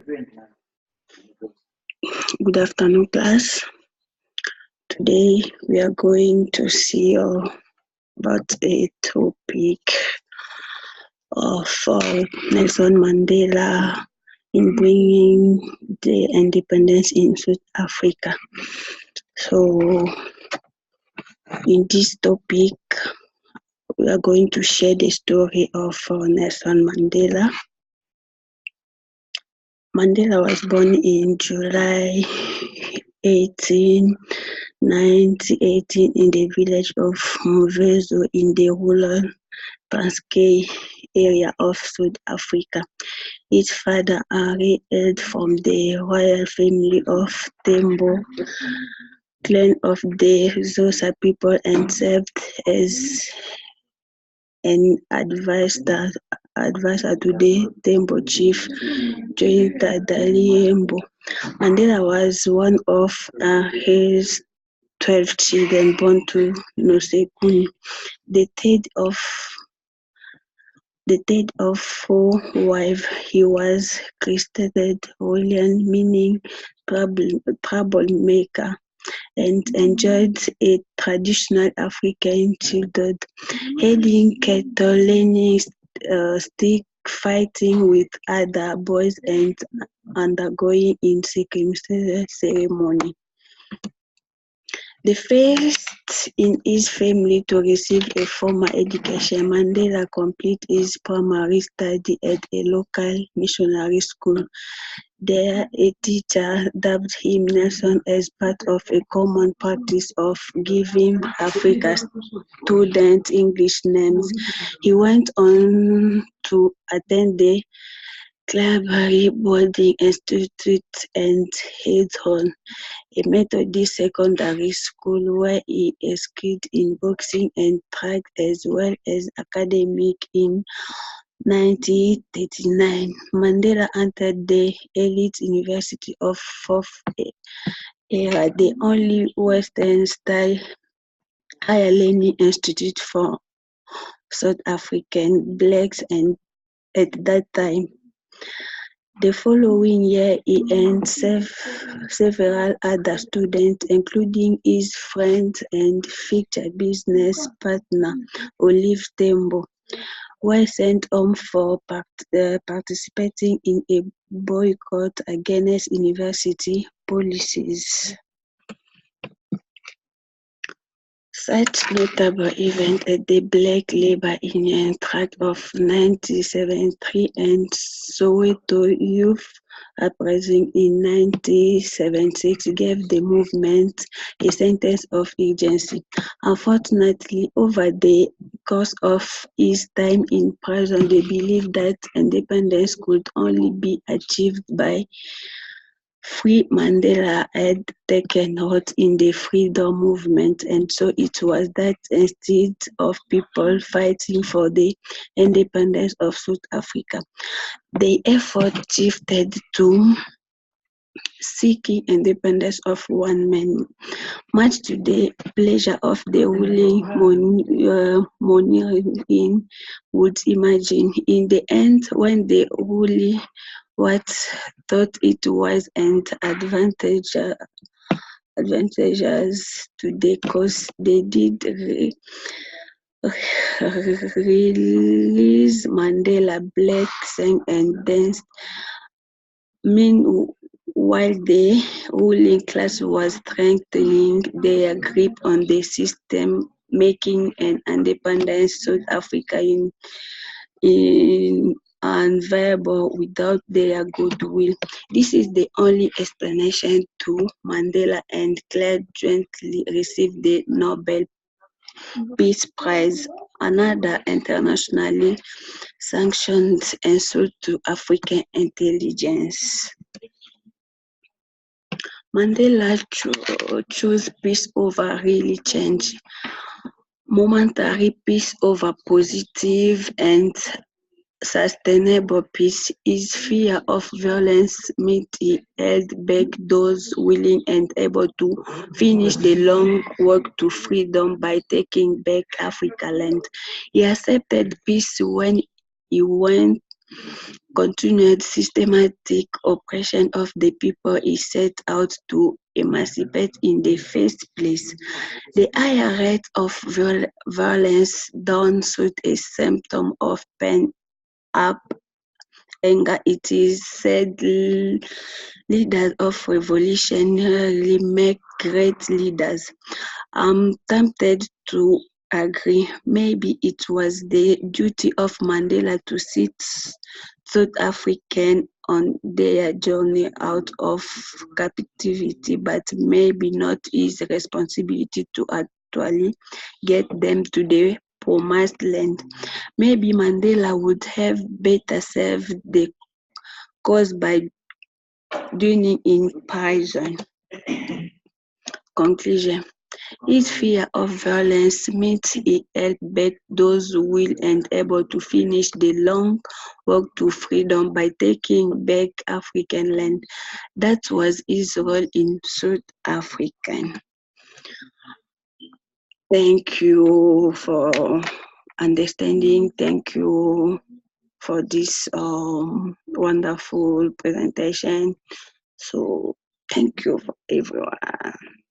Good afternoon, class. Today we are going to see about a topic of Nelson Mandela in bringing the independence in South Africa. So, in this topic, we are going to share the story of Nelson Mandela. Mandela was born in July 1918 in the village of Mvezo in the rural Transkei area of South Africa. His father, Henry, hailed from the royal family of Tembo, clan of the Xhosa people, and served as an advisor to the Tembo chief, Jointa Daliembo. Mandela was one of his 12 children born to Nosekuni, the third of 4 wives. He was christened William, meaning troublemaker, and enjoyed a traditional African childhood, herding cattle, learning stick fighting with other boys, and undergoing in circumcision ceremony. The first in his family to receive a formal education, Mandela completed his primary study at a local missionary school. There, a teacher dubbed him Nelson as part of a common practice of giving African students English names. He went on to attend the Clearbury Boarding Institute and Headhorn, a Methodist secondary school, where he excelled in boxing and track as well as academic. In 1939, Mandela entered the elite University of Fourth Era, the only Western-style higher learning institute for South African blacks, and at that time. The following year, he earned several other students, including his friend and future business partner, Olive Tambo, were sent home for participating in a boycott against university policies. Such notable events as the Black Labor Union Tract of 1973 and Soweto Youth Uprising in 1976 gave the movement a sense of urgency. Unfortunately, over the course of his time in prison, they believed that independence could only be achieved by Free Mandela had taken root in the freedom movement, and so it was that instead of people fighting for the independence of South Africa, the effort shifted to seeking independence of one man, much to the pleasure of the ruling monarchy would imagine. In the end, when the ruling what thought it was and advantageous to the cause, they did release Mandela. Black sang and danced. Meanwhile, the ruling class was strengthening their grip on the system, making an independent South Africa unviable without their goodwill. This is the only explanation to Mandela and Clark jointly received the Nobel Peace Prize, another internationally sanctioned insult to African intelligence. Mandela chose peace over real change, momentary peace over positive and sustainable peace. His fear of violence meant he held back those willing and able to finish the long walk to freedom by taking back Africa land. He accepted peace when he went continued systematic oppression of the people he set out to emancipate in the first place. The higher rate of violence down south a symptom of pent-up anger. It is said leaders of revolution rarely make great leaders. I'm tempted to agree. Maybe it was the duty of Mandela to sit South Africans on their journey out of captivity, but maybe not his responsibility to actually get them to the promised land. Maybe Mandela would have better served the cause by dying in prison. Conclusion. His fear of violence means he held back those willing and able to finish the long walk to freedom by taking back African land. That was his role in South Africa. Thank you for understanding. Thank you for this wonderful presentation. So thank you for everyone.